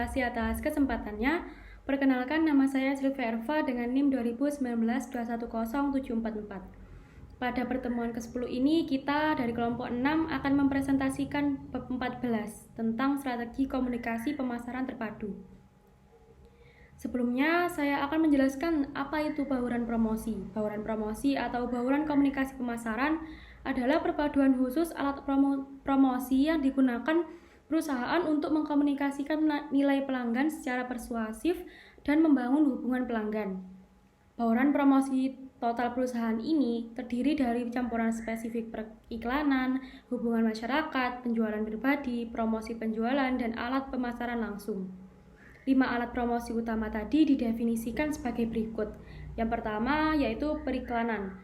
kasih atas kesempatannya. Perkenalkan, nama saya Sylvia Erva dengan NIM 2019-210744. Pada pertemuan ke-10 ini, kita dari kelompok 6 akan mempresentasikan bab 14 tentang strategi komunikasi pemasaran terpadu. Sebelumnya, saya akan menjelaskan apa itu bauran promosi. Bauran promosi atau bauran komunikasi pemasaran adalah perpaduan khusus alat promosi yang digunakan perusahaan untuk mengkomunikasikan nilai pelanggan secara persuasif dan membangun hubungan pelanggan. Bauran promosi total perusahaan ini terdiri dari campuran spesifik periklanan, hubungan masyarakat, penjualan pribadi, promosi penjualan, dan alat pemasaran langsung. 5 alat promosi utama tadi didefinisikan sebagai berikut. Yang pertama yaitu periklanan,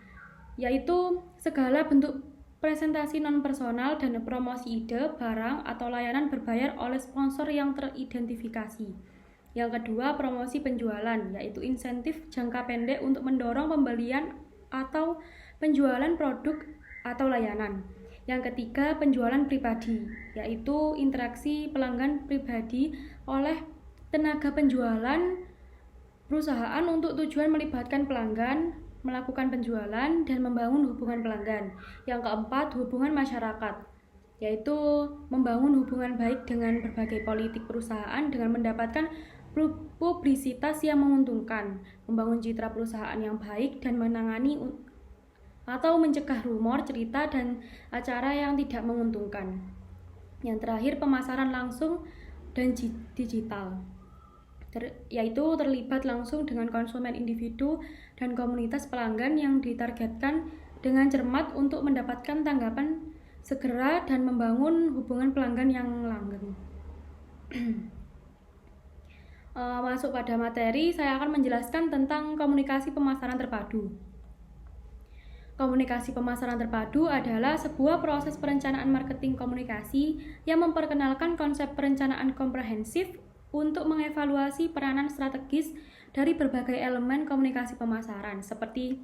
yaitu segala bentuk presentasi non-personal dan promosi ide, barang, atau layanan berbayar oleh sponsor yang teridentifikasi. Yang kedua, promosi penjualan, yaitu insentif jangka pendek untuk mendorong pembelian atau penjualan produk atau layanan. Yang ketiga, penjualan pribadi, yaitu interaksi pelanggan pribadi oleh tenaga penjualan perusahaan untuk tujuan melibatkan pelanggan, melakukan penjualan, dan membangun hubungan pelanggan. Yang keempat, hubungan masyarakat, yaitu membangun hubungan baik dengan berbagai politik perusahaan dengan mendapatkan publisitas yang menguntungkan, membangun citra perusahaan yang baik, dan menangani atau mencegah rumor, cerita, dan acara yang tidak menguntungkan. Yang terakhir, pemasaran langsung dan digital, yaitu terlibat langsung dengan konsumen individu dan komunitas pelanggan yang ditargetkan dengan cermat untuk mendapatkan tanggapan segera dan membangun hubungan pelanggan yang langgeng. Masuk pada materi, saya akan menjelaskan tentang komunikasi pemasaran terpadu. Komunikasi pemasaran terpadu adalah sebuah proses perencanaan marketing komunikasi yang memperkenalkan konsep perencanaan komprehensif untuk mengevaluasi peranan strategis dari berbagai elemen komunikasi pemasaran seperti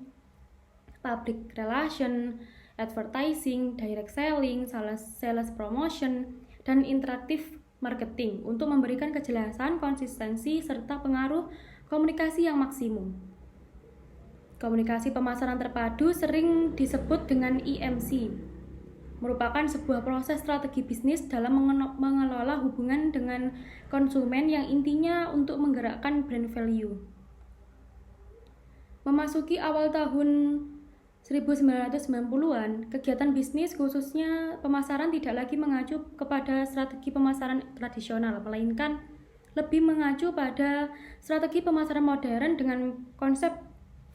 public relation, advertising, direct selling, sales promotion, dan interaktif marketing untuk memberikan kejelasan, konsistensi, serta pengaruh komunikasi yang maksimum. Komunikasi pemasaran terpadu sering disebut dengan IMC, merupakan sebuah proses strategi bisnis dalam mengelola hubungan dengan konsumen yang intinya untuk menggerakkan brand value. Memasuki awal tahun 1990-an, kegiatan bisnis khususnya pemasaran tidak lagi mengacu kepada strategi pemasaran tradisional, melainkan lebih mengacu pada strategi pemasaran modern dengan konsep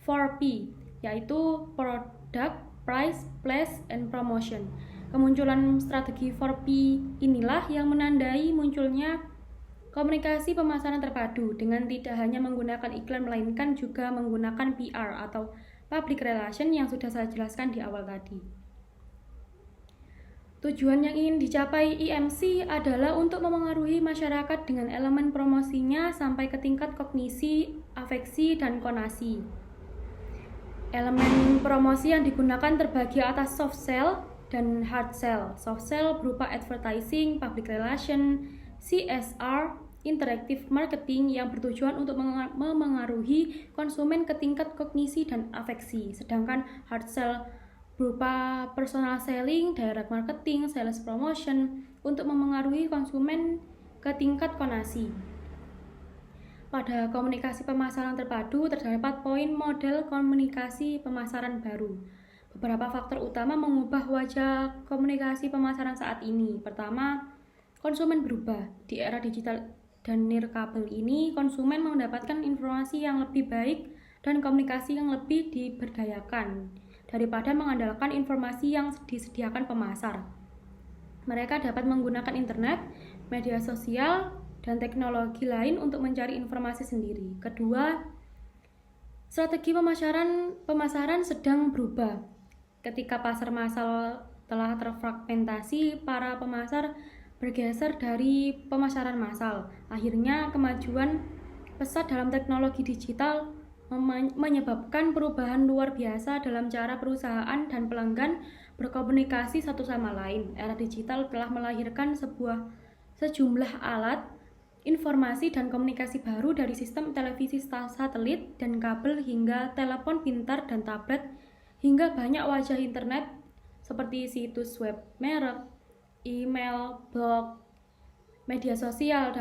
4P, yaitu Product, Price, Place, and Promotion. Kemunculan strategi 4P inilah yang menandai munculnya komunikasi pemasaran terpadu dengan tidak hanya menggunakan iklan melainkan juga menggunakan PR atau public relation yang sudah saya jelaskan di awal tadi. Tujuan yang ingin dicapai IMC adalah untuk memengaruhi masyarakat dengan elemen promosinya sampai ke tingkat kognisi, afeksi, dan konasi. Elemen promosi yang digunakan terbagi atas soft sell dan hard sell. Soft sell berupa advertising, public relation, CSR, interactive marketing yang bertujuan untuk memengaruhi konsumen ke tingkat kognisi dan afeksi. Sedangkan hard sell berupa personal selling, direct marketing, sales promotion untuk memengaruhi konsumen ke tingkat konasi. Pada komunikasi pemasaran terpadu terdapat poin model komunikasi pemasaran baru. Beberapa faktor utama mengubah wajah komunikasi pemasaran saat ini. Pertama, konsumen berubah. Di era digital dan nirkabel ini, konsumen mendapatkan informasi yang lebih baik dan komunikasi yang lebih diberdayakan daripada mengandalkan informasi yang disediakan pemasar. Mereka dapat menggunakan internet, media sosial, dan teknologi lain untuk mencari informasi sendiri. Kedua, strategi pemasaran sedang berubah. Ketika pasar massal telah terfragmentasi, para pemasar bergeser dari pemasaran massal. Akhirnya, kemajuan pesat dalam teknologi digital menyebabkan perubahan luar biasa dalam cara perusahaan dan pelanggan berkomunikasi satu sama lain. Era digital telah melahirkan sejumlah alat informasi dan komunikasi baru dari sistem televisi satelit dan kabel hingga telepon pintar dan tablet, hingga banyak wajah internet seperti situs web merek, email, blog, media sosial,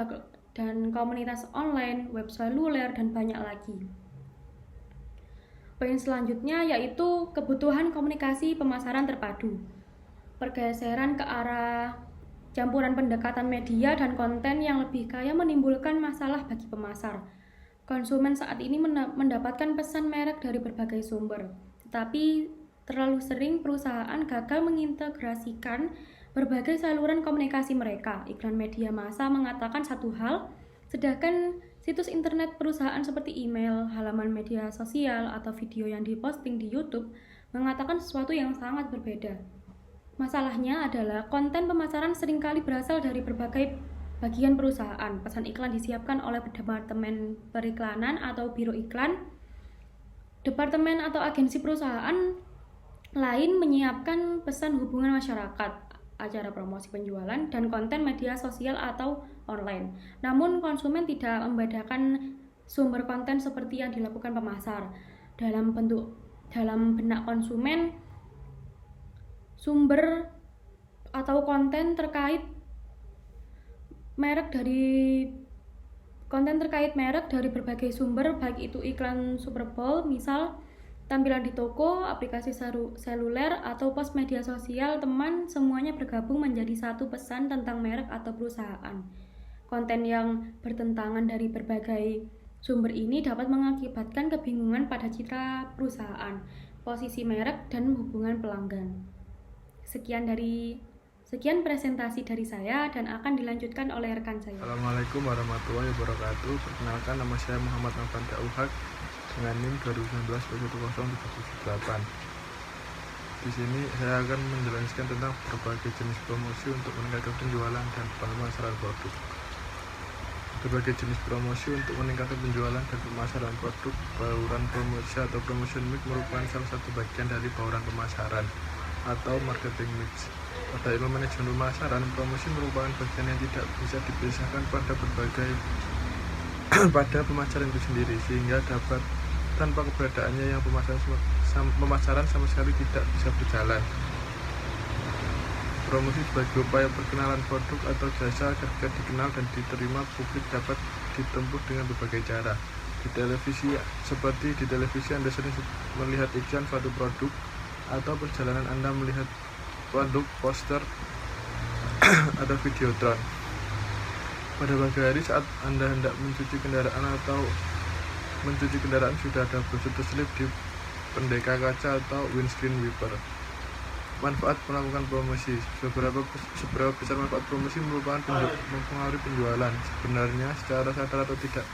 dan komunitas online, web seluler, dan banyak lagi. Poin selanjutnya yaitu kebutuhan komunikasi pemasaran terpadu. Pergeseran ke arah campuran pendekatan media dan konten yang lebih kaya menimbulkan masalah bagi pemasar. Konsumen saat ini mendapatkan pesan merek dari berbagai sumber, tetapi terlalu sering perusahaan gagal mengintegrasikan berbagai saluran komunikasi mereka. Iklan media massa mengatakan satu hal, sedangkan situs internet perusahaan seperti email, halaman media sosial, atau video yang diposting di YouTube mengatakan sesuatu yang sangat berbeda. Masalahnya adalah konten pemasaran seringkali berasal dari berbagai bagian perusahaan. Pesan iklan disiapkan oleh departemen periklanan atau biro iklan. Departemen atau agensi perusahaan lain menyiapkan pesan hubungan masyarakat, acara promosi penjualan, dan konten media sosial atau online. Namun konsumen tidak membedakan sumber konten seperti yang dilakukan pemasar. Dalam benak konsumen, sumber atau konten terkait merek dari berbagai sumber, baik itu iklan Super Bowl, misal tampilan di toko, aplikasi seluler, atau post media sosial teman, semuanya bergabung menjadi satu pesan tentang merek atau perusahaan. Konten yang bertentangan dari berbagai sumber ini dapat mengakibatkan kebingungan pada citra perusahaan, posisi merek, dan hubungan pelanggan. Sekian presentasi dari saya dan akan dilanjutkan oleh rekan saya. Assalamualaikum warahmatullahi wabarakatuh. Perkenalkan, nama saya Muhammad Nafan Dauhak dengan NIM 2019-10778. Di sini saya akan menjelaskan tentang berbagai jenis promosi untuk meningkatkan penjualan dan pemasaran produk. Berbagai jenis promosi untuk meningkatkan penjualan dan pemasaran produk. Bauran promosi atau promotion mix merupakan salah satu bagian dari bauran pemasaran atau marketing mix. Pada ilmu manajemen pemasaran, promosi merupakan bagian yang tidak bisa dipisahkan pada pemasaran itu sendiri, sehingga tanpa keberadaannya yang pemasaran sama sekali tidak bisa berjalan. Promosi sebagai upaya perkenalan produk atau jasa agar dikenal dan diterima publik dapat ditempuh dengan berbagai cara. Seperti di televisi Anda sering melihat iklan suatu produk, atau perjalanan Anda melihat produk, poster, atau videotron. Pada pagi hari saat Anda hendak mencuci kendaraan sudah ada brosur terselip di pendeka kaca atau windscreen wiper. Manfaat melakukan promosi. Seberapa besar manfaat promosi mempengaruhi penjualan? Sebenarnya secara sadar atau tidak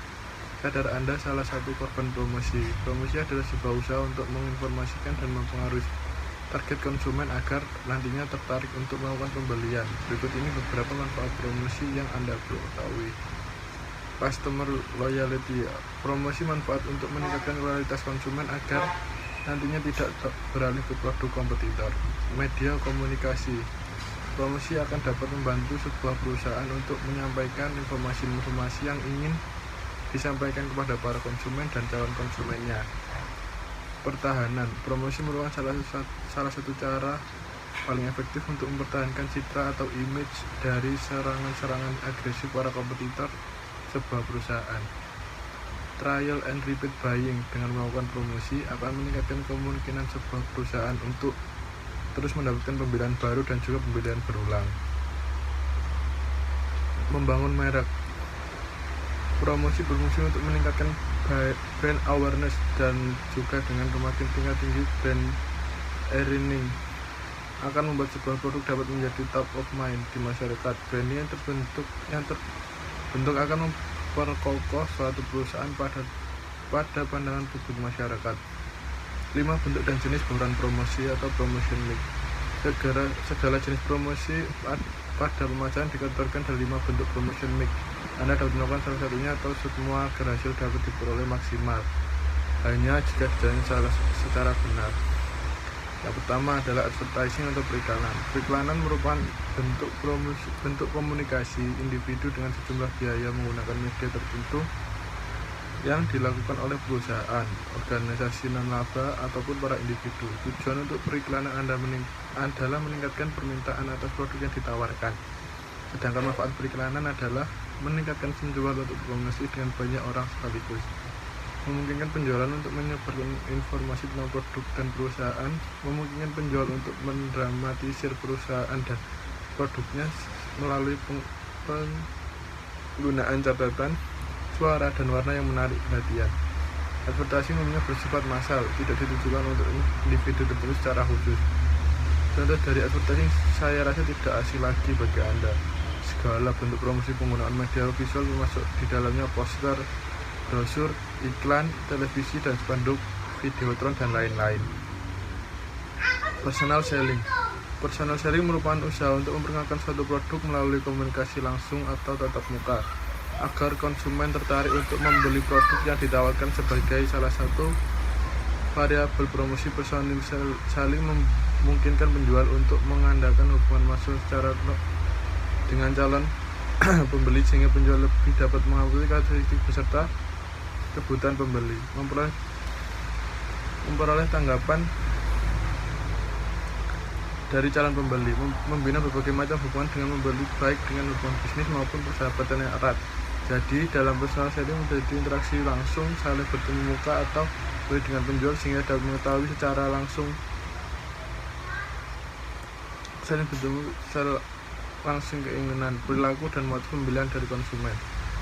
sadar Anda salah satu korban promosi. Promosi adalah sebuah usaha untuk menginformasikan dan mempengaruhi target konsumen agar nantinya tertarik untuk melakukan pembelian. Berikut ini beberapa manfaat promosi yang Anda perlu ketahui. Customer loyalty. Promosi manfaat untuk meningkatkan loyalitas konsumen agar nantinya tidak beralih ke produk kompetitor. Media komunikasi. Promosi akan dapat membantu sebuah perusahaan untuk menyampaikan informasi yang ingin disampaikan kepada para konsumen dan calon konsumennya. Pertahanan. Promosi merupakan salah satu cara paling efektif untuk mempertahankan citra atau image dari serangan-serangan agresif para kompetitor sebuah perusahaan. Trial and repeat buying. Dengan melakukan promosi akan meningkatkan kemungkinan sebuah perusahaan untuk terus mendapatkan pembelian baru dan juga pembelian berulang. Membangun merek. Promosi berfungsi untuk meningkatkan brand awareness dan juga dengan semakin tingkat tinggi brand awareness akan membuat sebuah produk dapat menjadi top of mind di masyarakat. Branding yang terbentuk akan memperkokoh suatu perusahaan pada pandangan publik masyarakat. 5 bentuk dan jenis bauran promosi atau promotion mix. Segala jenis promosi pada pemasaran dikategorikan dari 5 bentuk promotion mix. Anda dapat melakukan salah satunya atau semua agar hasil dapat diperoleh maksimal, hanya jika dijalani secara benar. Yang pertama adalah advertising atau periklanan. Periklanan merupakan bentuk komunikasi individu dengan sejumlah biaya menggunakan media tertentu yang dilakukan oleh perusahaan, organisasi non-laba, ataupun para individu. Tujuan untuk periklanan adalah meningkatkan permintaan atas produk yang ditawarkan. Sedangkan manfaat periklanan adalah meningkatkan penjual untuk promosi dengan banyak orang sekaligus, memungkinkan penjualan untuk menyebarkan informasi tentang produk dan perusahaan, memungkinkan penjual untuk mendramatisir perusahaan dan produknya melalui penggunaan catatan, suara, dan warna yang menarik perhatian. Advertising umumnya bersifat massal, tidak ditujukan untuk individu tertentu secara khusus. Contoh dari advertising saya rasa tidak asing lagi bagi Anda. Segala bentuk promosi penggunaan media visual termasuk di dalamnya poster, brosur, iklan, televisi, dan spanduk, videotron, dan lain-lain. Personal selling. Personal selling merupakan usaha untuk memperkenalkan suatu produk melalui komunikasi langsung atau tatap muka, agar konsumen tertarik untuk membeli produk yang ditawarkan. Sebagai salah satu variabel promosi, personal selling memungkinkan penjual untuk mengadakan hubungan langsung secara dengan calon pembeli, sehingga penjual lebih dapat mengetahui karakteristik beserta kebutuhan pembeli, memperoleh tanggapan dari calon pembeli, membina berbagai macam hubungan dengan pembeli, baik dengan hubungan bisnis maupun persahabatan yang erat. Jadi dalam personal selling menjadi interaksi langsung, saling bertemu muka atau dengan penjual, sehingga dapat mengetahui secara langsung keinginan, perilaku, dan motif pembelian dari konsumen,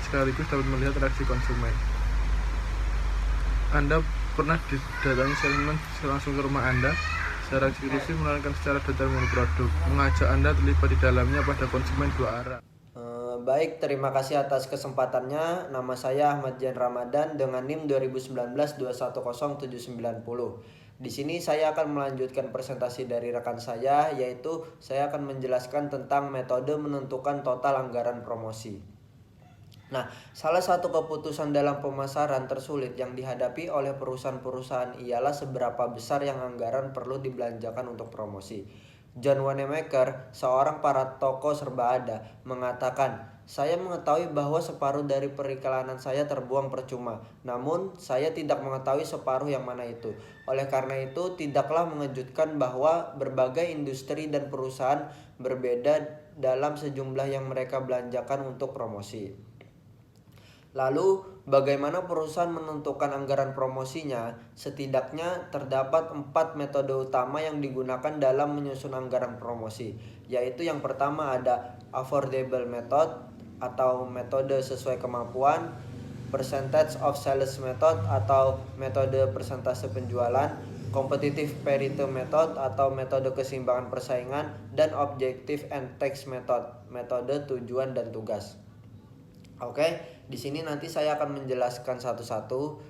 sekaligus dapat melihat reaksi konsumen. Anda pernah didatangi salesman langsung ke rumah Anda secara eksklusif, menawarkan secara detail mengenai produk, mengajak Anda terlibat di dalamnya pada konsumen dua arah. Baik, terima kasih atas kesempatannya. Nama saya Ahmad Jan Ramadan dengan NIM 2019-210790. Di sini saya akan melanjutkan presentasi dari rekan saya, yaitu saya akan menjelaskan tentang metode menentukan total anggaran promosi. Nah, salah satu keputusan dalam pemasaran tersulit yang dihadapi oleh perusahaan-perusahaan ialah seberapa besar yang anggaran perlu dibelanjakan untuk promosi. John Wanamaker, seorang para toko serba ada, mengatakan, "Saya mengetahui bahwa separuh dari periklanan saya terbuang percuma, namun saya tidak mengetahui separuh yang mana itu. Oleh karena itu, tidaklah mengejutkan bahwa berbagai industri dan perusahaan berbeda dalam sejumlah yang mereka belanjakan untuk promosi." Lalu, bagaimana perusahaan menentukan anggaran promosinya? Setidaknya terdapat 4 metode utama yang digunakan dalam menyusun anggaran promosi, yaitu yang pertama ada affordable method atau metode sesuai kemampuan, percentage of sales method atau metode persentase penjualan, competitive parity method atau metode keseimbangan persaingan, dan objective and text method, metode tujuan dan tugas. Oke, di sini nanti saya akan menjelaskan satu-satu.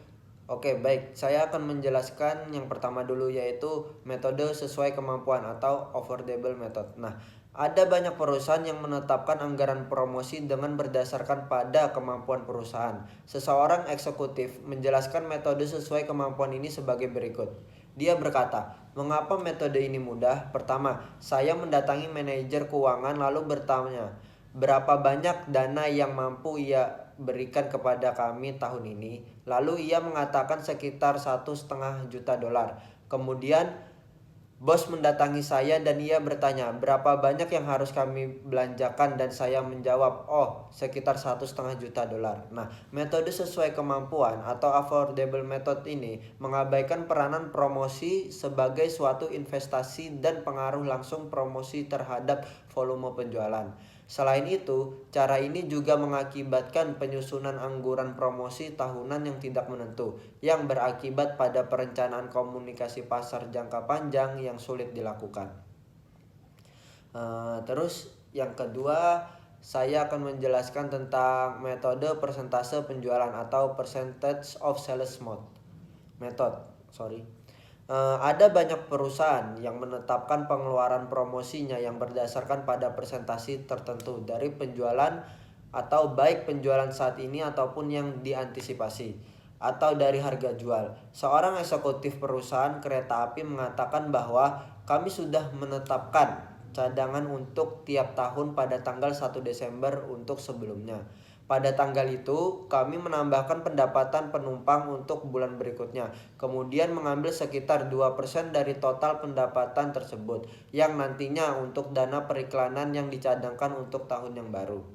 Oke, baik. Saya akan menjelaskan yang pertama dulu, yaitu metode sesuai kemampuan atau affordable method. Nah, ada banyak perusahaan yang menetapkan anggaran promosi dengan berdasarkan pada kemampuan perusahaan. Seseorang eksekutif menjelaskan metode sesuai kemampuan ini sebagai berikut. Dia berkata, "Mengapa metode ini mudah? Pertama, saya mendatangi manajer keuangan lalu bertanya, berapa banyak dana yang mampu ia berikan kepada kami tahun ini? Lalu ia mengatakan sekitar $1,5 juta. Kemudian bos mendatangi saya dan ia bertanya, berapa banyak yang harus kami belanjakan? Dan saya menjawab, oh, sekitar $1,5 juta. Nah, metode sesuai kemampuan atau affordable method ini mengabaikan peranan promosi sebagai suatu investasi dan pengaruh langsung promosi terhadap volume penjualan. Selain itu, cara ini juga mengakibatkan penyusunan anggaran promosi tahunan yang tidak menentu, yang berakibat pada perencanaan komunikasi pasar jangka panjang yang sulit dilakukan. Terus yang kedua, saya akan menjelaskan tentang metode persentase penjualan atau percentage of sales method. Ada banyak perusahaan yang menetapkan pengeluaran promosinya yang berdasarkan pada persentase tertentu dari penjualan, atau baik penjualan saat ini ataupun yang diantisipasi. atau dari harga jual. Seorang eksekutif perusahaan kereta api mengatakan bahwa kami sudah menetapkan cadangan untuk tiap tahun pada tanggal 1 Desember untuk sebelumnya. Pada tanggal itu, kami menambahkan pendapatan penumpang untuk bulan berikutnya, kemudian mengambil sekitar 2% dari total pendapatan tersebut, yang nantinya untuk dana periklanan yang dicadangkan untuk tahun yang baru.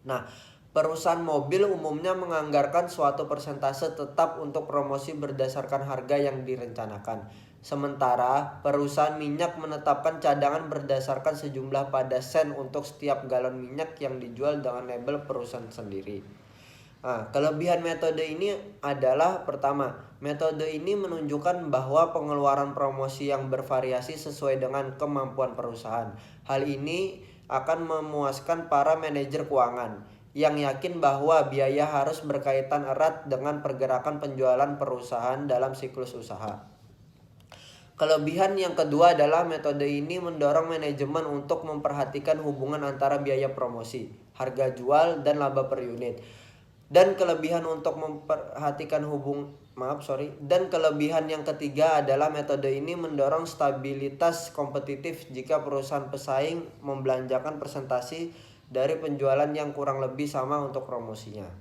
Nah, perusahaan mobil umumnya menganggarkan suatu persentase tetap untuk promosi berdasarkan harga yang direncanakan. Sementara perusahaan minyak menetapkan cadangan berdasarkan sejumlah pada sen untuk setiap galon minyak yang dijual dengan label perusahaan sendiri. Nah, kelebihan metode ini adalah pertama, metode ini menunjukkan bahwa pengeluaran promosi yang bervariasi sesuai dengan kemampuan perusahaan. Hal ini akan memuaskan para manajer keuangan yang yakin bahwa biaya harus berkaitan erat dengan pergerakan penjualan perusahaan dalam siklus usaha. Kelebihan yang kedua adalah metode ini mendorong manajemen untuk memperhatikan hubungan antara biaya promosi, harga jual, dan laba per unit. Dan kelebihan yang ketiga adalah metode ini mendorong stabilitas kompetitif jika perusahaan pesaing membelanjakan persentase dari penjualan yang kurang lebih sama untuk promosinya.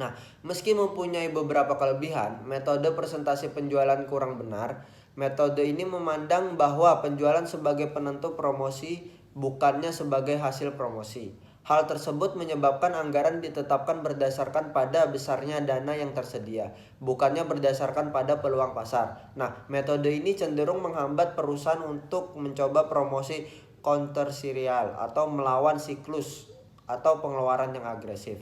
Nah, meski mempunyai beberapa kelebihan, metode persentase penjualan kurang benar. Metode ini memandang bahwa penjualan sebagai penentu promosi, bukannya sebagai hasil promosi. Hal tersebut menyebabkan anggaran ditetapkan berdasarkan pada besarnya dana yang tersedia, bukannya berdasarkan pada peluang pasar. Nah, metode ini cenderung menghambat perusahaan untuk mencoba promosi counter-serial atau melawan siklus atau pengeluaran yang agresif.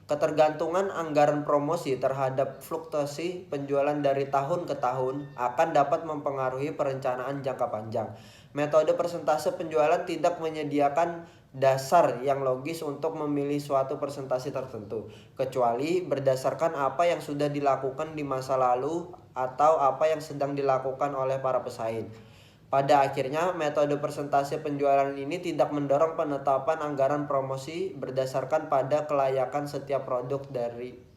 Ketergantungan anggaran promosi terhadap fluktuasi penjualan dari tahun ke tahun akan dapat mempengaruhi perencanaan jangka panjang. Metode persentase penjualan tidak menyediakan dasar yang logis untuk memilih suatu persentase tertentu, kecuali berdasarkan apa yang sudah dilakukan di masa lalu atau apa yang sedang dilakukan oleh para pesaing. Pada akhirnya, metode persentase penjualan ini tidak mendorong penetapan anggaran promosi berdasarkan pada kelayakan setiap produk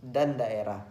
dan daerah.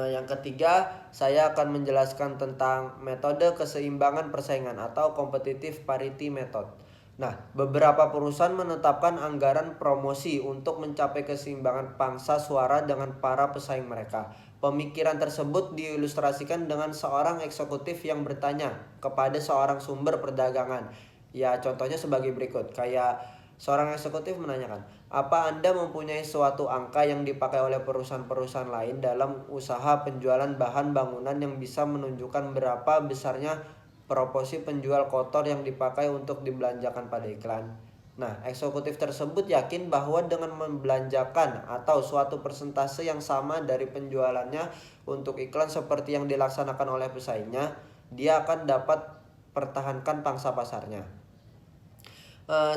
Yang ketiga, saya akan menjelaskan tentang metode keseimbangan persaingan atau competitive parity method. Nah, beberapa perusahaan menetapkan anggaran promosi untuk mencapai keseimbangan pangsa suara dengan para pesaing mereka. Pemikiran tersebut diilustrasikan dengan seorang eksekutif yang bertanya kepada seorang sumber perdagangan. Ya, contohnya sebagai berikut. Kayak seorang eksekutif menanyakan, apa Anda mempunyai suatu angka yang dipakai oleh perusahaan-perusahaan lain dalam usaha penjualan bahan bangunan yang bisa menunjukkan berapa besarnya proporsi penjual kotor yang dipakai untuk dibelanjakan pada iklan? Nah, eksekutif tersebut yakin bahwa dengan membelanjakan atau suatu persentase yang sama dari penjualannya untuk iklan seperti yang dilaksanakan oleh pesaingnya, dia akan dapat pertahankan pangsa pasarnya.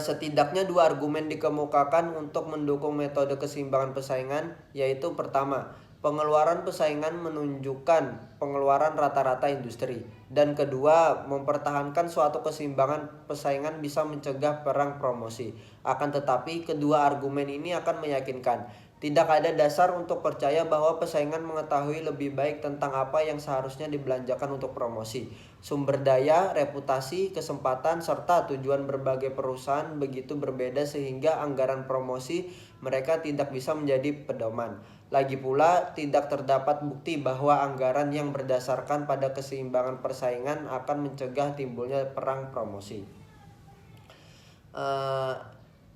Setidaknya dua argumen dikemukakan untuk mendukung metode keseimbangan persaingan, yaitu pertama, pengeluaran persaingan menunjukkan pengeluaran rata-rata industri. Dan kedua, mempertahankan suatu keseimbangan persaingan bisa mencegah perang promosi. Akan tetapi, kedua argumen ini akan meyakinkan. Tidak ada dasar untuk percaya bahwa persaingan mengetahui lebih baik tentang apa yang seharusnya dibelanjakan untuk promosi. Sumber daya, reputasi, kesempatan, serta tujuan berbagai perusahaan begitu berbeda sehingga anggaran promosi mereka tidak bisa menjadi pedoman. Lagi pula, tidak terdapat bukti bahwa anggaran yang berdasarkan pada keseimbangan persaingan akan mencegah timbulnya perang promosi.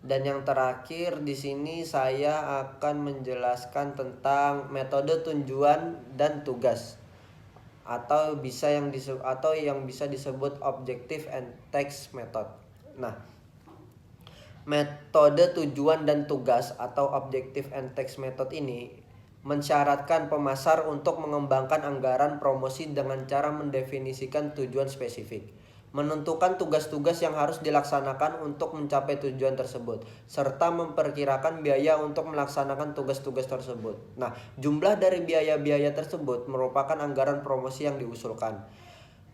Dan yang terakhir di sini saya akan menjelaskan tentang metode tujuan dan tugas atau yang bisa disebut objective and task method. Nah, metode tujuan dan tugas atau objective and task method ini mensyaratkan pemasar untuk mengembangkan anggaran promosi dengan cara mendefinisikan tujuan spesifik, menentukan tugas-tugas yang harus dilaksanakan untuk mencapai tujuan tersebut, serta memperkirakan biaya untuk melaksanakan tugas-tugas tersebut. Nah, jumlah dari biaya-biaya tersebut merupakan anggaran promosi yang diusulkan.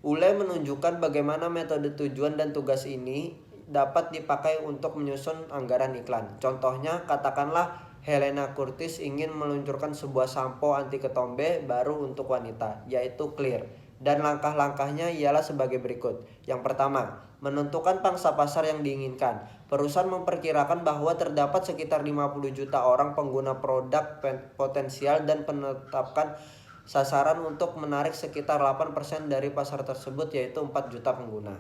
Ule menunjukkan bagaimana metode tujuan dan tugas ini dapat dipakai untuk menyusun anggaran iklan. Contohnya, katakanlah Helena Curtis ingin meluncurkan sebuah sampo anti ketombe baru untuk wanita, yaitu Clear. Dan langkah-langkahnya ialah sebagai berikut. Yang pertama, menentukan pangsa pasar yang diinginkan. Perusahaan memperkirakan bahwa terdapat sekitar 50 juta orang pengguna produk potensial dan menetapkan sasaran untuk menarik sekitar 8% dari pasar tersebut, yaitu 4 juta pengguna.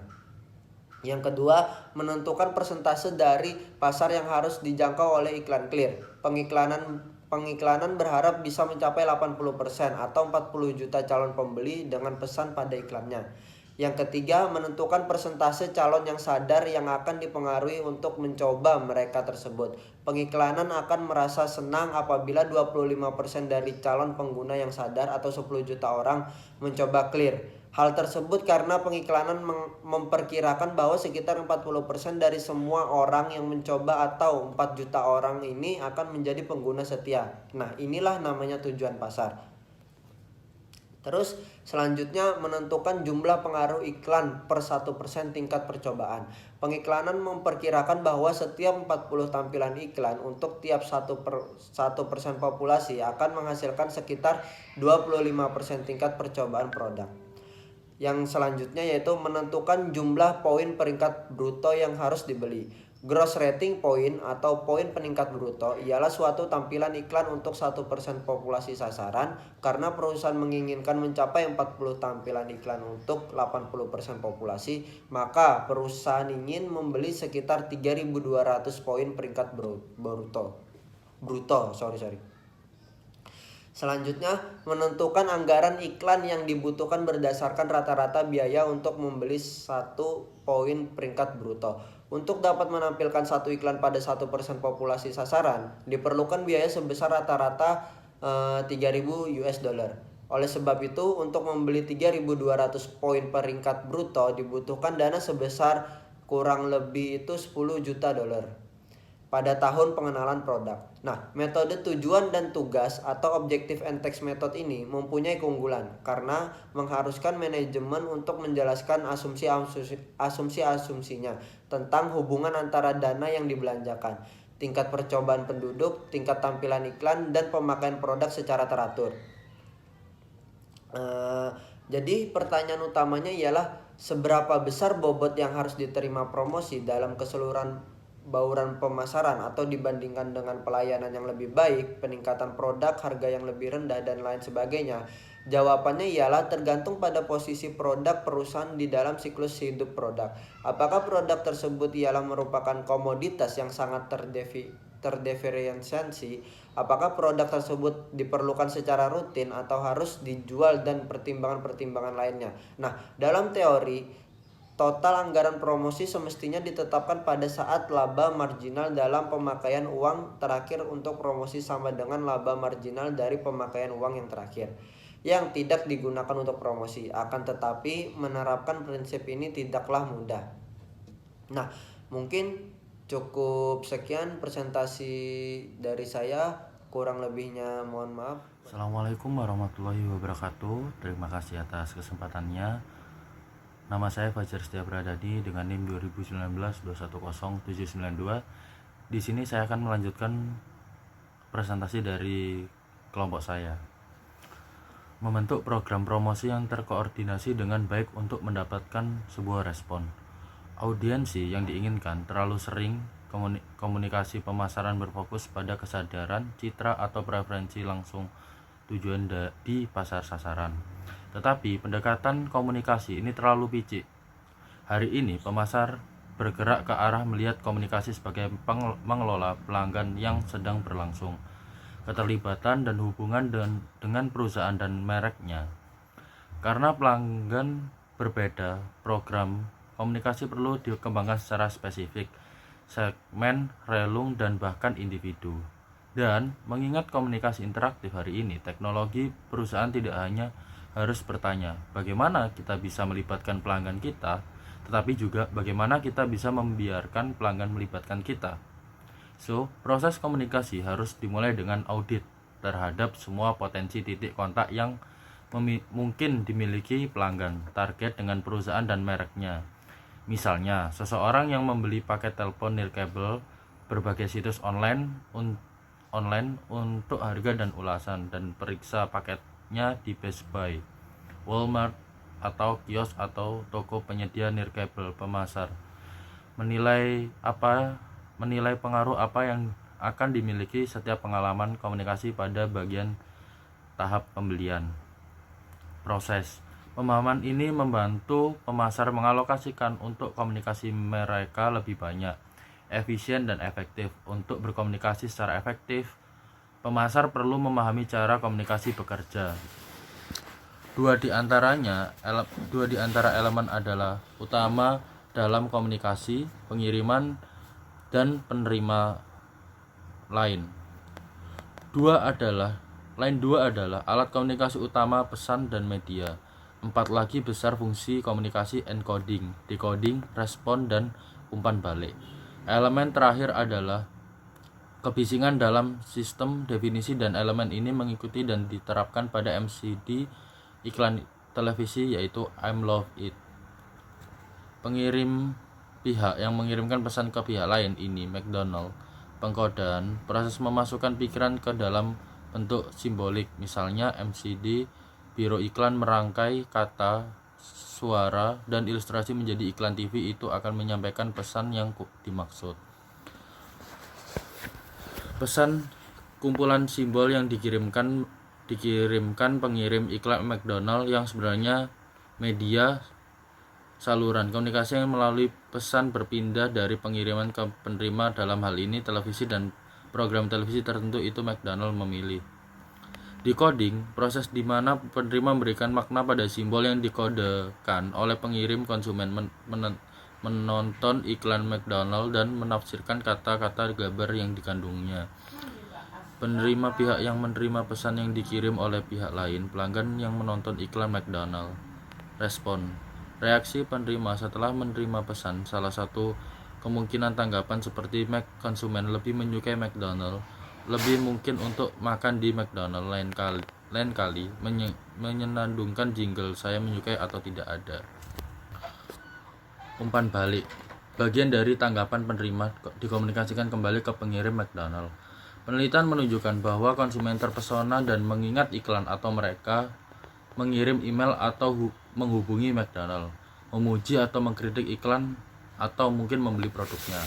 Yang kedua, menentukan persentase dari pasar yang harus dijangkau oleh iklan Clear. Pengiklanan berharap bisa mencapai 80% atau 40 juta calon pembeli dengan pesan pada iklannya. Yang ketiga, menentukan persentase calon yang sadar yang akan dipengaruhi untuk mencoba mereka tersebut. Pengiklanan akan merasa senang apabila 25% dari calon pengguna yang sadar atau 10 juta orang mencoba Clear. Hal tersebut karena pengiklanan memperkirakan bahwa sekitar 40% dari semua orang yang mencoba atau 4 juta orang ini akan menjadi pengguna setia. Nah, inilah namanya tujuan pasar. Terus selanjutnya menentukan jumlah pengaruh iklan per 1% tingkat percobaan. Pengiklanan memperkirakan bahwa setiap 40 tampilan iklan untuk tiap 1% populasi akan menghasilkan sekitar 25% tingkat percobaan produk. Yang selanjutnya yaitu menentukan jumlah poin peringkat bruto yang harus dibeli. Gross rating point atau poin peningkat bruto ialah suatu tampilan iklan untuk 1% populasi sasaran. Karena perusahaan menginginkan mencapai 40 tampilan iklan untuk 80% populasi, maka perusahaan ingin membeli sekitar 3.200 poin peringkat bruto. Selanjutnya, menentukan anggaran iklan yang dibutuhkan berdasarkan rata-rata biaya untuk membeli 1 poin peringkat bruto. Untuk dapat menampilkan satu iklan pada 1% populasi sasaran, diperlukan biaya sebesar rata-rata $3.000. Oleh sebab itu, untuk membeli 3.200 poin peringkat bruto dibutuhkan dana sebesar kurang lebih itu $10 juta pada tahun pengenalan produk. Nah, metode tujuan dan tugas atau objective and text method ini mempunyai keunggulan karena mengharuskan manajemen untuk menjelaskan asumsi-asumsinya tentang hubungan antara dana yang dibelanjakan, tingkat percobaan penduduk, tingkat tampilan iklan, dan pemakaian produk secara teratur. Jadi pertanyaan utamanya ialah seberapa besar bobot yang harus diterima promosi dalam keseluruhan bauran pemasaran atau dibandingkan dengan pelayanan yang lebih baik, peningkatan produk, harga yang lebih rendah, dan lain sebagainya. Jawabannya ialah tergantung pada posisi produk perusahaan di dalam siklus hidup produk. Apakah produk tersebut ialah merupakan komoditas yang sangat terdiferensiasi? Apakah produk tersebut diperlukan secara rutin atau harus dijual, dan pertimbangan-pertimbangan lainnya. Nah, dalam teori, total anggaran promosi semestinya ditetapkan pada saat laba marginal dalam pemakaian uang terakhir untuk promosi sama dengan laba marginal dari pemakaian uang yang terakhir yang tidak digunakan untuk promosi. Akan tetapi menerapkan prinsip ini tidaklah mudah. Nah, mungkin cukup sekian presentasi dari saya, kurang lebihnya mohon maaf. Assalamualaikum warahmatullahi wabarakatuh. Terima kasih atas kesempatannya. Nama saya Fajar Setia Pradadi dengan NIM 2019-210792. Di sini saya akan melanjutkan presentasi dari kelompok saya. Membentuk program promosi yang terkoordinasi dengan baik untuk mendapatkan sebuah respon. Audiensi yang diinginkan terlalu sering komunikasi pemasaran berfokus pada kesadaran, citra, atau preferensi langsung tujuan di pasar sasaran. Tetapi pendekatan komunikasi ini terlalu picik. Hari ini pemasar bergerak ke arah melihat komunikasi sebagai mengelola pelanggan yang sedang berlangsung, keterlibatan dan hubungan dengan perusahaan dan mereknya. Karena pelanggan berbeda, program komunikasi perlu dikembangkan secara spesifik, segmen, relung, dan bahkan individu. Dan mengingat komunikasi interaktif hari ini, teknologi perusahaan tidak hanya harus bertanya bagaimana kita bisa melibatkan pelanggan kita, tetapi juga bagaimana kita bisa membiarkan pelanggan melibatkan kita. So, proses komunikasi harus dimulai dengan audit terhadap semua potensi titik kontak yang mungkin dimiliki pelanggan, target dengan perusahaan dan mereknya. Misalnya, seseorang yang membeli paket telepon nirkabel berbagai situs online online untuk harga dan ulasan, dan periksa paketnya di Best Buy, Walmart, atau kios atau toko penyedia nirkabel pemasar. Menilai pengaruh apa yang akan dimiliki setiap pengalaman komunikasi pada bagian tahap pembelian. Proses pemahaman ini membantu pemasar mengalokasikan untuk komunikasi mereka lebih banyak, efisien dan efektif. Untuk berkomunikasi secara efektif, pemasar perlu memahami cara komunikasi bekerja. Dua di antara elemen adalah utama dalam komunikasi: pengiriman dan penerima. Lain dua adalah alat komunikasi utama, pesan dan media. 4 lagi besar fungsi komunikasi: encoding, decoding, respon, dan umpan balik. Elemen terakhir adalah kebisingan dalam sistem definisi, dan elemen ini mengikuti dan diterapkan pada MCD iklan televisi, yaitu I'm Love It. Pengirim pihak yang mengirimkan pesan ke pihak lain ini McDonald. Pengkodaan, proses memasukkan pikiran ke dalam bentuk simbolik, misalnya MCD, biro iklan merangkai kata, suara, dan ilustrasi menjadi iklan TV. Itu akan menyampaikan pesan yang dimaksud. Pesan kumpulan simbol yang dikirimkan pengirim iklan McDonald, yang sebenarnya media saluran komunikasi yang melalui pesan berpindah dari pengiriman ke penerima. Dalam hal ini televisi dan program televisi tertentu itu McDonald memilih. Decoding, proses di mana penerima memberikan makna pada simbol yang dikodekan oleh pengirim. Konsumen menonton iklan McDonald dan menafsirkan kata-kata gambar yang dikandungnya. Penerima, pihak yang menerima pesan yang dikirim oleh pihak lain. Pelanggan yang menonton iklan McDonald. Respon, reaksi penerima setelah menerima pesan. Salah satu kemungkinan tanggapan seperti konsumen lebih menyukai McDonald, lebih mungkin untuk makan di McDonald. Lain kali menyenandungkan jingle saya menyukai atau tidak ada. Umpan balik, bagian dari tanggapan penerima dikomunikasikan kembali ke pengirim McDonald. Penelitian menunjukkan bahwa konsumen terpesona dan mengingat iklan atau mereka mengirim email atau menghubungi McDonald, memuji atau mengkritik iklan, atau mungkin membeli produknya.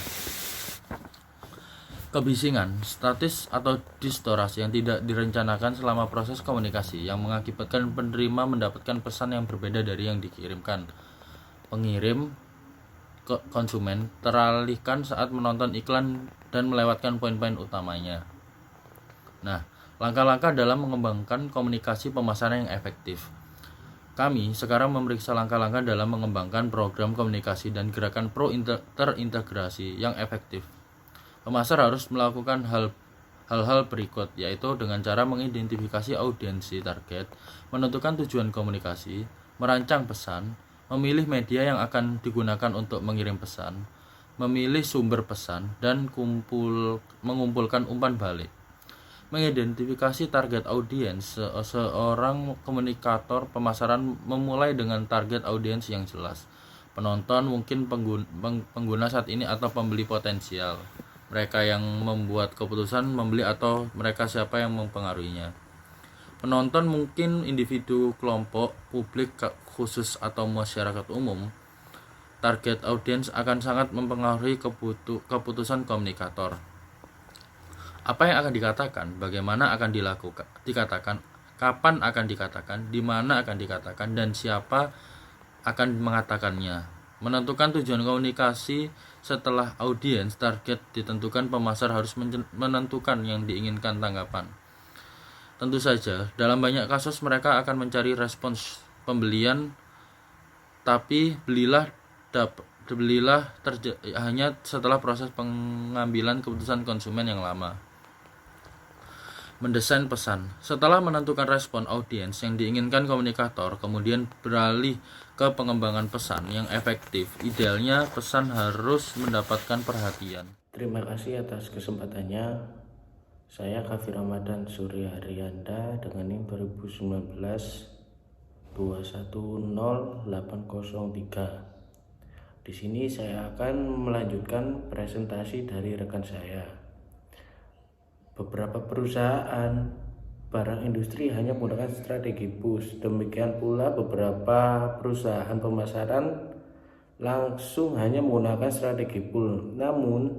Kebisingan, statis atau distorsi yang tidak direncanakan selama proses komunikasi yang mengakibatkan penerima mendapatkan pesan yang berbeda dari yang dikirimkan. Pengirim konsumen teralihkan saat menonton iklan dan melewatkan poin-poin utamanya. Nah, langkah-langkah dalam mengembangkan komunikasi pemasaran yang efektif. Kami sekarang memeriksa langkah-langkah dalam mengembangkan program komunikasi dan gerakan terintegrasi yang efektif. Pemasar harus melakukan hal-hal berikut, yaitu dengan cara mengidentifikasi audiensi target, menentukan tujuan komunikasi, merancang pesan, memilih media yang akan digunakan untuk mengirim pesan, memilih sumber pesan, dan mengumpulkan umpan balik. Mengidentifikasi target audiens. Seorang komunikator pemasaran memulai dengan target audiens yang jelas. Penonton, mungkin pengguna saat ini atau pembeli potensial, mereka yang membuat keputusan membeli, atau mereka siapa yang mempengaruhinya. Penonton mungkin individu, kelompok, publik khusus, atau masyarakat umum. Target audiens akan sangat mempengaruhi keputusan komunikator. Apa yang akan dikatakan, bagaimana akan dikatakan, kapan akan dikatakan, di mana akan dikatakan, dan siapa akan mengatakannya. Menentukan tujuan komunikasi. Setelah audiens target ditentukan, pemasar harus menentukan yang diinginkan tanggapan. Tentu saja, dalam banyak kasus mereka akan mencari respons pembelian, tapi belilah hanya setelah proses pengambilan keputusan konsumen yang lama. Mendesain pesan. Setelah menentukan respon audiens yang diinginkan, komunikator kemudian beralih ke pengembangan pesan yang efektif. Idealnya pesan harus mendapatkan perhatian. Terima kasih atas kesempatannya. Saya Kafir Ramadan Surya Haryanda dengan NIM 2019 210803. Di sini saya akan melanjutkan presentasi dari rekan saya. Beberapa perusahaan barang industri hanya menggunakan strategi push. Demikian pula beberapa perusahaan pemasaran langsung hanya menggunakan strategi pull. Namun,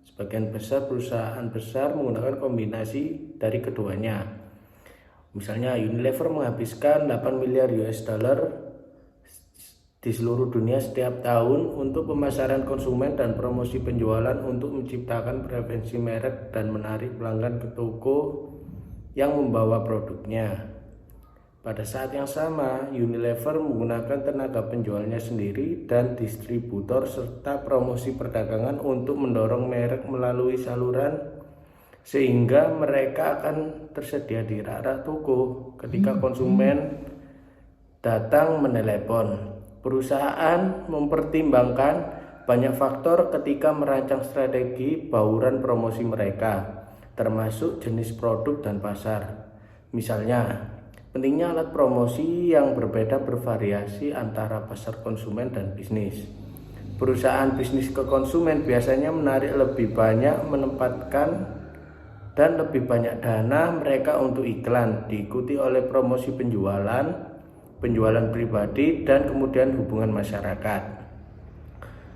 sebagian besar perusahaan besar menggunakan kombinasi dari keduanya. Misalnya Unilever menghabiskan 8 miliar US dollar di seluruh dunia setiap tahun untuk pemasaran konsumen dan promosi penjualan untuk menciptakan preferensi merek dan menarik pelanggan ke toko yang membawa produknya. Pada saat yang sama, Unilever menggunakan tenaga penjualnya sendiri dan distributor serta promosi perdagangan untuk mendorong merek melalui saluran sehingga mereka akan tersedia di rak-rak toko ketika konsumen datang menelepon. Perusahaan mempertimbangkan banyak faktor ketika merancang strategi bauran promosi mereka, termasuk jenis produk dan pasar. Misalnya, pentingnya alat promosi yang berbeda bervariasi antara pasar konsumen dan bisnis. Perusahaan bisnis ke konsumen biasanya menarik lebih banyak menempatkan dan lebih banyak dana mereka untuk iklan, diikuti oleh promosi penjualan pribadi, dan kemudian hubungan masyarakat.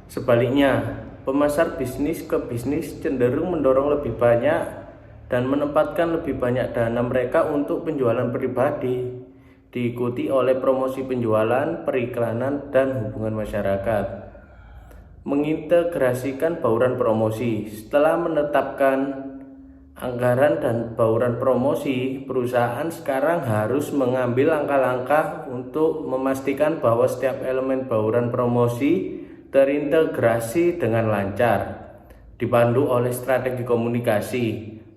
Sebaliknya, pemasar bisnis ke bisnis cenderung mendorong lebih banyak dan menempatkan lebih banyak dana mereka untuk penjualan pribadi, diikuti oleh promosi penjualan, periklanan, dan hubungan masyarakat. Mengintegrasikan bauran promosi. Setelah menetapkan anggaran dan bauran promosi, perusahaan sekarang harus mengambil langkah-langkah untuk memastikan bahwa setiap elemen bauran promosi terintegrasi dengan lancar. Dipandu oleh strategi komunikasi,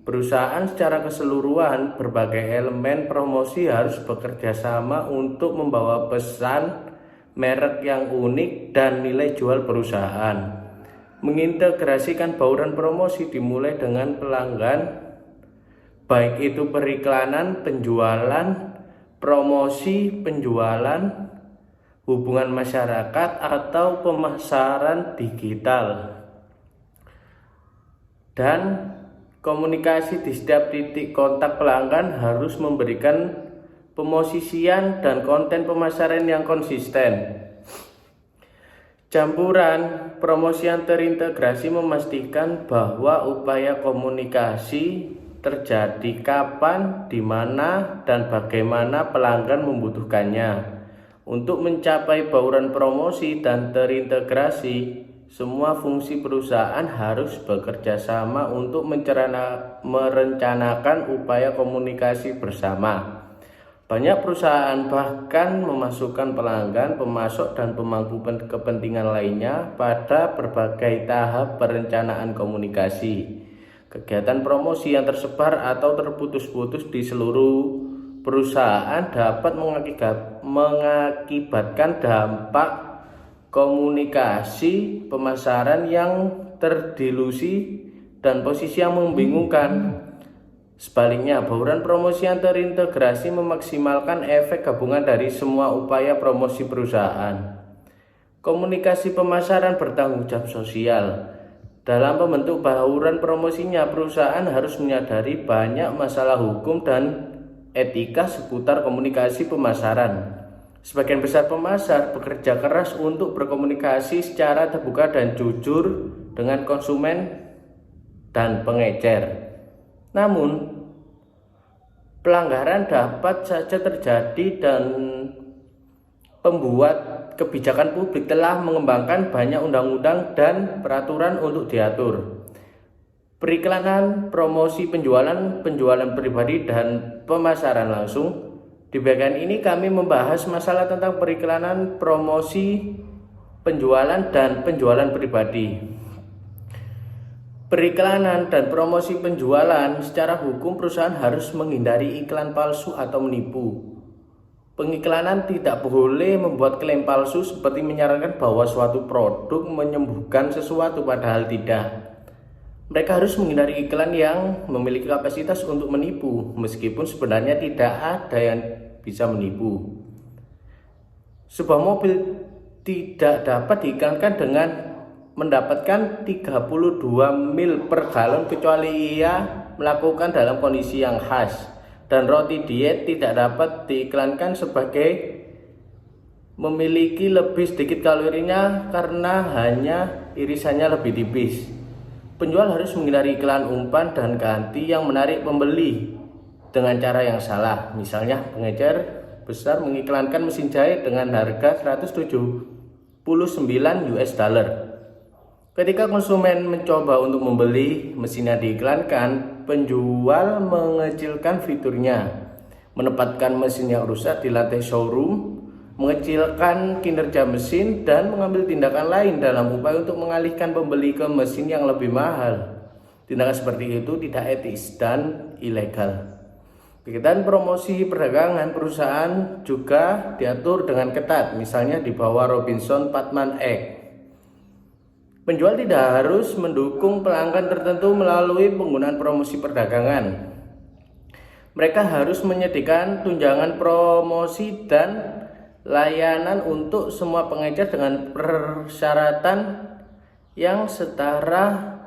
perusahaan secara keseluruhan berbagai elemen promosi harus bekerja sama untuk membawa pesan, merek yang unik, dan nilai jual perusahaan. Mengintegrasikan bauran promosi dimulai dengan pelanggan, baik itu periklanan, penjualan, promosi, penjualan, hubungan masyarakat, atau pemasaran digital. Dan komunikasi di setiap titik kontak pelanggan harus memberikan pemosisian dan konten pemasaran yang konsisten. Campuran promosi yang terintegrasi memastikan bahwa upaya komunikasi terjadi kapan, di mana, dan bagaimana pelanggan membutuhkannya. Untuk mencapai bauran promosi dan terintegrasi, semua fungsi perusahaan harus bekerja sama untuk merencanakan upaya komunikasi bersama. Banyak perusahaan bahkan memasukkan pelanggan, pemasok, dan pemangku kepentingan lainnya pada berbagai tahap perencanaan komunikasi. Kegiatan promosi yang tersebar atau terputus-putus di seluruh perusahaan dapat mengakibatkan dampak komunikasi pemasaran yang terdilusi dan posisi yang membingungkan. Sebaliknya, bauran promosi yang terintegrasi memaksimalkan efek gabungan dari semua upaya promosi perusahaan. Komunikasi pemasaran bertanggung jawab sosial. Dalam membentuk bauran promosinya, perusahaan harus menyadari banyak masalah hukum dan etika seputar komunikasi pemasaran. Sebagian besar pemasar bekerja keras untuk berkomunikasi secara terbuka dan jujur dengan konsumen dan pengecer. Namun, pelanggaran dapat saja terjadi dan pembuat kebijakan publik telah mengembangkan banyak undang-undang dan peraturan untuk diatur. Periklanan, promosi penjualan pribadi, dan pemasaran langsung. Di bagian ini kami membahas masalah tentang periklanan, promosi, penjualan, dan penjualan pribadi. Periklanan dan promosi penjualan, secara hukum perusahaan harus menghindari iklan palsu atau menipu. Pengiklanan tidak boleh membuat klaim palsu seperti menyarankan bahwa suatu produk menyembuhkan sesuatu padahal tidak. Mereka harus menghindari iklan yang memiliki kapasitas untuk menipu, meskipun sebenarnya tidak ada yang bisa menipu. Sebuah mobil tidak dapat diiklankan dengan mendapatkan 32 mil per galon kecuali ia melakukan dalam kondisi yang khas, dan roti diet tidak dapat diiklankan sebagai memiliki lebih sedikit kalorinya karena hanya irisannya lebih tipis. Penjual harus menghindari iklan umpan dan ganti yang menarik pembeli dengan cara yang salah. Misalnya, pengecer besar mengiklankan mesin jahit dengan harga 179 US dollar. Ketika konsumen mencoba untuk membeli mesin yang diiklankan, penjual mengecilkan fiturnya, menempatkan mesin yang rusak di lantai showroom, mengecilkan kinerja mesin, dan mengambil tindakan lain dalam upaya untuk mengalihkan pembeli ke mesin yang lebih mahal. Tindakan seperti itu tidak etis dan ilegal. Kegiatan promosi perdagangan perusahaan juga diatur dengan ketat, misalnya di bawah Robinson Patman Act. Penjual tidak harus mendukung pelanggan tertentu melalui penggunaan promosi perdagangan. Mereka harus menyediakan tunjangan promosi dan layanan untuk semua pengecer dengan persyaratan yang secara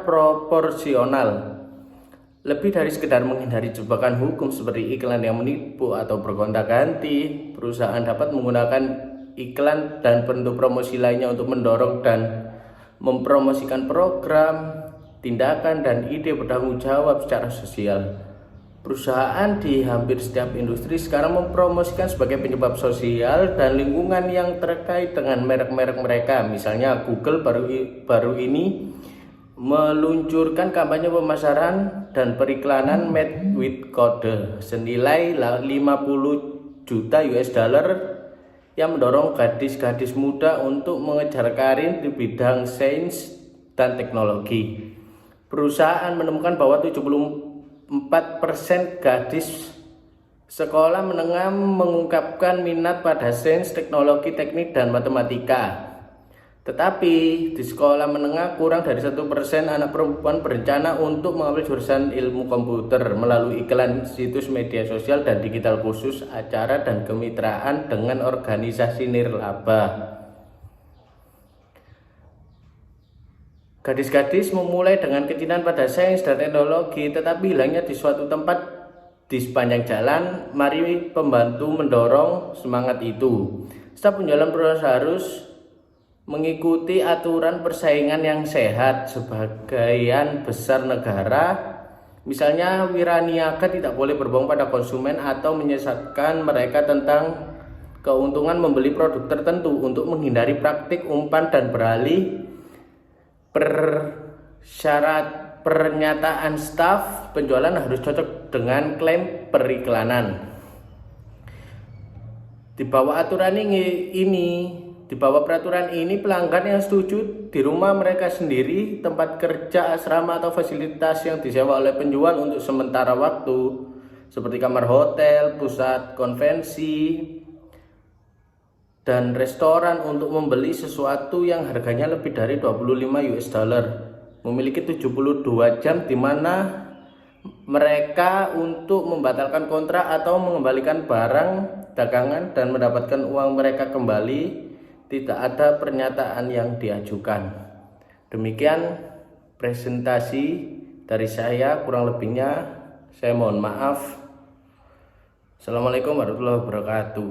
proporsional. Lebih dari sekedar menghindari jebakan hukum seperti iklan yang menipu atau bergonta-ganti, perusahaan dapat menggunakan iklan dan bentuk promosi lainnya untuk mendorong dan mempromosikan program, tindakan, dan ide bertanggung jawab secara sosial. Perusahaan di hampir setiap industri sekarang mempromosikan sebagai penyebab sosial dan lingkungan yang terkait dengan merek-merek mereka. Misalnya Google baru ini meluncurkan kampanye pemasaran dan periklanan Made with Code senilai 50 juta US dollar yang mendorong gadis-gadis muda untuk mengejar karir di bidang sains dan teknologi. Perusahaan menemukan bahwa 4% gadis sekolah menengah mengungkapkan minat pada sains, teknologi, teknik, dan matematika. Tetapi di sekolah menengah kurang dari 1% anak perempuan berencana untuk mengambil jurusan ilmu komputer melalui iklan situs media sosial dan digital khusus, acara, dan kemitraan dengan organisasi nirlaba. Gadis-gadis memulai dengan kecintaan pada sains dan teknologi, tetapi hilangnya di suatu tempat di sepanjang jalan. Mari pembantu mendorong semangat itu. Staf penjualan perusahaan harus mengikuti aturan persaingan yang sehat. Sebagian besar negara, misalnya Wiraniaga, tidak boleh berbohong pada konsumen atau menyesatkan mereka tentang keuntungan membeli produk tertentu untuk menghindari praktik umpan dan beralih persyarat pernyataan staf penjualan harus cocok dengan klaim periklanan. Di bawah peraturan ini, pelanggan yang setuju di rumah mereka sendiri, tempat kerja, asrama, atau fasilitas yang disewa oleh penjual untuk sementara waktu, seperti kamar hotel, pusat konvensi, dan restoran, untuk membeli sesuatu yang harganya lebih dari 25 US dollar, memiliki 72 jam di mana mereka untuk membatalkan kontrak atau mengembalikan barang dagangan dan mendapatkan uang mereka kembali. Tidak ada pernyataan yang diajukan. Demikian presentasi dari saya, kurang lebihnya saya mohon maaf. Assalamualaikum warahmatullahi wabarakatuh.